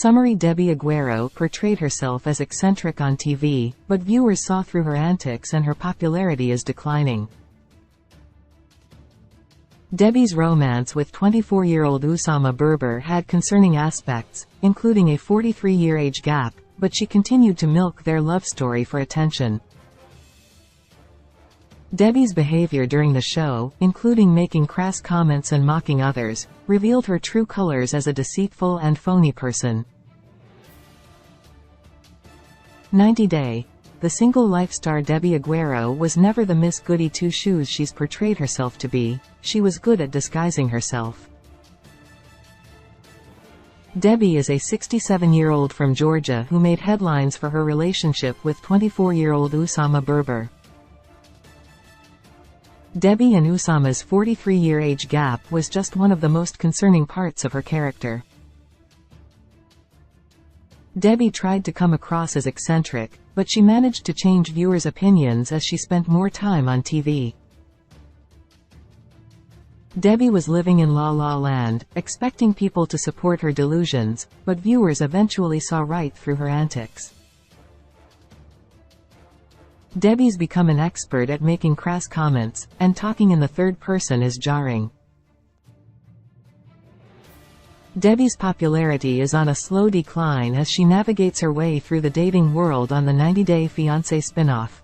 Summary: Debbie Aguero portrayed herself as eccentric on TV, but viewers saw through her antics and her popularity is declining. Debbie's romance with 24-year-old Oussama Berber had concerning aspects, including a 43-year age gap, but she continued to milk their love story for attention. Debbie's behavior during the show, including making crass comments and mocking others, revealed her true colors as a deceitful and phony person. 90 Day. The single life star Debbie Aguero was never the Miss Goody Two-Shoes she's portrayed herself to be. She was good at disguising herself. Debbie is a 67-year-old from Georgia who made headlines for her relationship with 24-year-old Oussama Berber. Debbie and Oussama's 43-year age gap was just one of the most concerning parts of her character. Debbie tried to come across as eccentric, but she managed to change viewers' opinions as she spent more time on TV. Debbie was living in La La Land, expecting people to support her delusions, but viewers eventually saw right through her antics. Debbie's become an expert at making crass comments, and talking in the third person is jarring. Debbie's popularity is on a slow decline as she navigates her way through the dating world on the 90 Day Fiancé spin-off.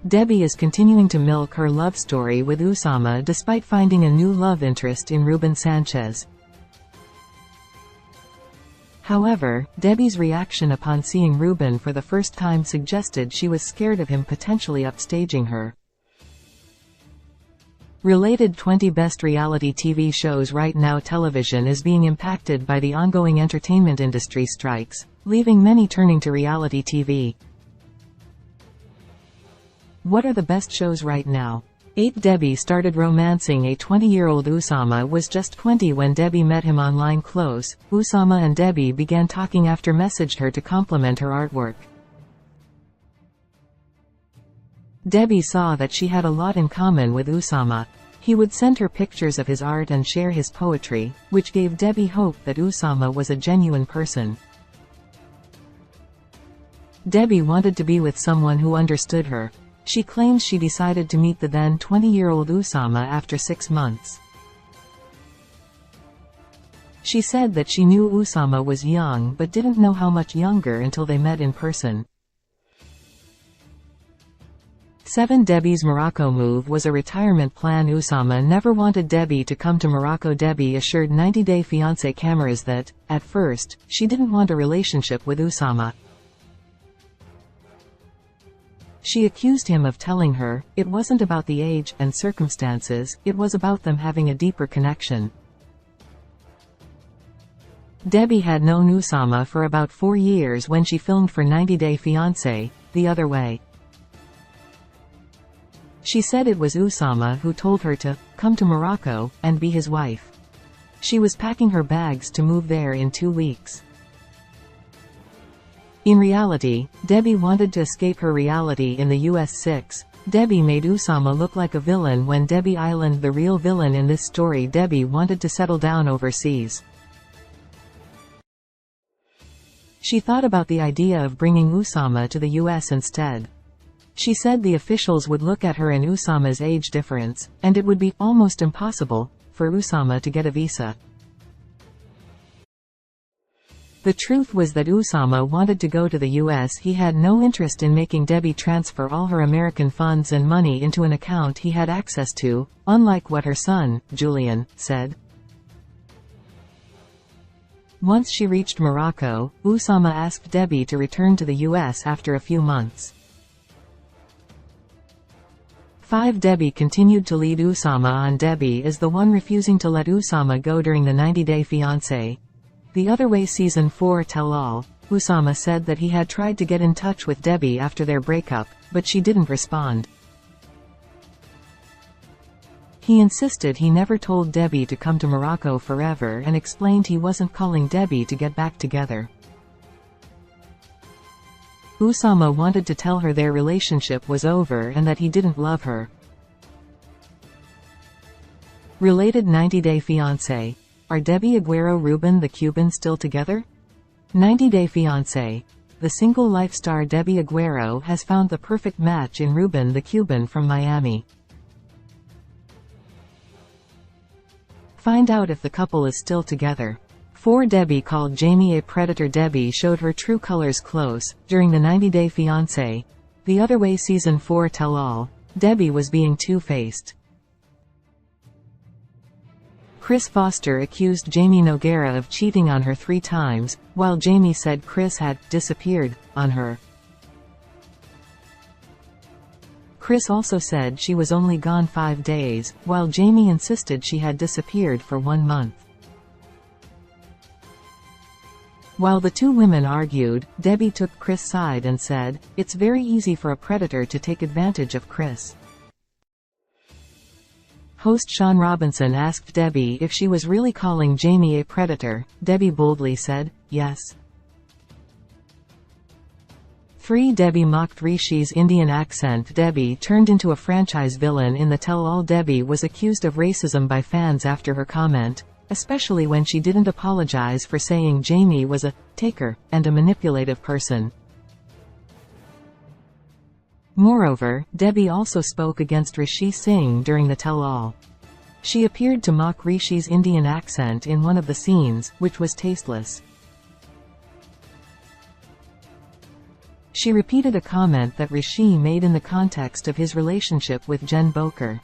Debbie is continuing to milk her love story with Oussama despite finding a new love interest in Ruben Sanchez. However, Debbie's reaction upon seeing Ruben for the first time suggested she was scared of him potentially upstaging her. Related 20 Best Reality TV Shows. Right now television is being impacted by the ongoing entertainment industry strikes, leaving many turning to reality TV. What are the best shows right now? 8. Debbie started romancing a 20-year-old. Oussama was just 20 when Debbie met him online. Close. Oussama and Debbie began talking after messaged her to compliment her artwork. Debbie saw that she had a lot in common with Oussama. He would send her pictures of his art and share his poetry, which gave Debbie hope that Oussama was a genuine person. Debbie wanted to be with someone who understood her. She claims she decided to meet the then 20-year-old Oussama after 6 months. She said that she knew Oussama was young but didn't know how much younger until they met in person. 7. Debbie's Morocco move was a retirement plan. Oussama never wanted Debbie to come to Morocco. Debbie assured 90 Day Fiancé cameras that, at first, she didn't want a relationship with Oussama. She accused him of telling her, it wasn't about the age and circumstances, it was about them having a deeper connection. Debbie had known Oussama for about 4 years when she filmed for 90 Day Fiancé, The Other Way. She said it was Oussama who told her to come to Morocco and be his wife. She was packing her bags to move there in 2 weeks. In reality, Debbie wanted to escape her reality in the US. 6. Debbie made Oussama look like a villain when Debbie Island. The real villain in this story. Debbie wanted to settle down overseas. She thought about the idea of bringing Oussama to the US instead. She said the officials would look at her and Oussama's age difference, and it would be almost impossible for Oussama to get a visa. The truth was that Oussama wanted to go to the US. He had no interest in making Debbie transfer all her American funds and money into an account he had access to, unlike what her son, Julian, said. Once she reached Morocco, Oussama asked Debbie to return to the US after a few months. 5. Debbie continued to lead Oussama on. Debbie is the one refusing to let Oussama go during the 90 Day Fiancé. The Other Way Season 4 Tell All. Oussama said that he had tried to get in touch with Debbie after their breakup, but she didn't respond. He insisted he never told Debbie to come to Morocco forever and explained he wasn't calling Debbie to get back together. Oussama wanted to tell her their relationship was over and that he didn't love her. Related 90 Day Fiancé. Are Debbie Aguero Ruben the Cuban still together? 90 Day Fiancé. The single life star Debbie Aguero has found the perfect match in Ruben the Cuban from Miami. Find out if the couple is still together. 4 Debbie called Jamie a predator. Debbie showed her true colors close during the 90 Day Fiancé. The Other Way Season 4 tell-all. Debbie was being two-faced. Chris Foster accused Jamie Noguera of cheating on her 3 times, while Jamie said Chris had disappeared on her. Chris also said she was only gone 5 days, while Jamie insisted she had disappeared for 1 month. While the two women argued, Debbie took Chris' side and said, "It's very easy for a predator to take advantage of Chris." Host Sean Robinson asked Debbie if she was really calling Jamie a predator. Debbie boldly said, "Yes." 3 Debbie mocked Rishi's Indian accent. Debbie turned into a franchise villain in the tell-all. Debbie was accused of racism by fans after her comment, especially when she didn't apologize for saying Jamie was a taker and a manipulative person. Moreover, Debbie also spoke against Rishi Singh during the tell-all. She appeared to mock Rishi's Indian accent in one of the scenes, which was tasteless. She repeated a comment that Rishi made in the context of his relationship with Jen Boker.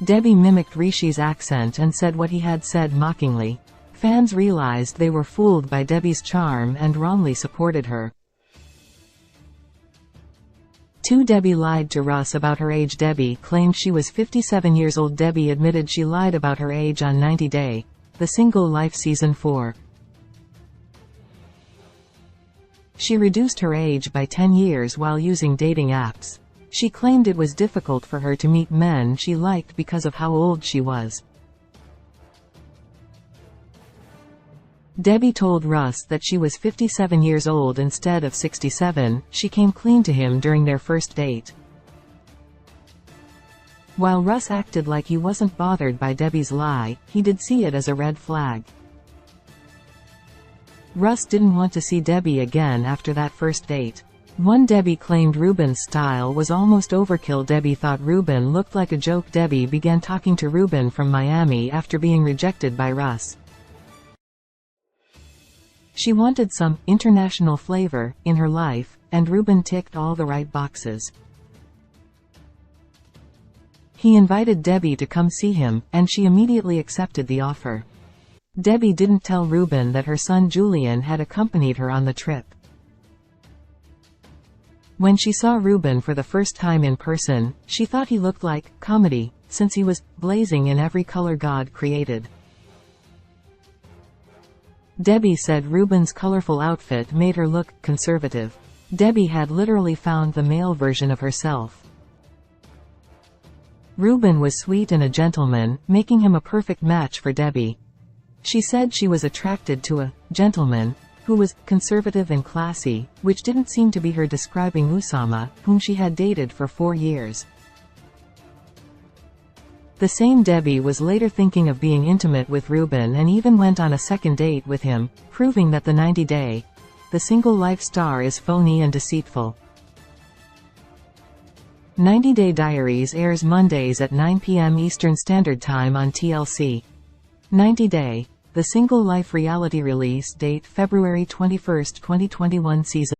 Debbie mimicked Rishi's accent and said what he had said mockingly. Fans realized they were fooled by Debbie's charm and wrongly supported her. 2 Debbie lied to Russ about her age. Debbie claimed she was 57 years old. Debbie admitted she lied about her age on 90 Day, The Single Life Season 4. She reduced her age by 10 years while using dating apps. She claimed it was difficult for her to meet men she liked because of how old she was. Debbie told Russ that she was 57 years old instead of 67. She came clean to him during their first date. While Russ acted like he wasn't bothered by Debbie's lie, he did see it as a red flag. Russ didn't want to see Debbie again after that first date. 1 Debbie claimed Ruben's style was almost overkill. Debbie thought Ruben looked like a joke. Debbie began talking to Ruben from Miami after being rejected by Russ. She wanted some international flavor in her life, and Ruben ticked all the right boxes. He invited Debbie to come see him, and she immediately accepted the offer. Debbie didn't tell Ruben that her son Julian had accompanied her on the trip. When she saw Ruben for the first time in person, she thought he looked like comedy, since he was blazing in every color God created. Debbie said Ruben's colorful outfit made her look conservative. Debbie had literally found the male version of herself. Ruben was sweet and a gentleman, making him a perfect match for Debbie. She said she was attracted to a gentleman who was conservative and classy, which didn't seem to be her describing Usama, whom she had dated for 4 years. The same Debbie was later thinking of being intimate with Ruben and even went on a second date with him, proving that the 90 Day, The Single Life star is phony and deceitful. 90 Day Diaries airs Mondays at 9 p.m. Eastern Standard Time on TLC. 90 Day, The Single Life reality release date February 21, 2021 season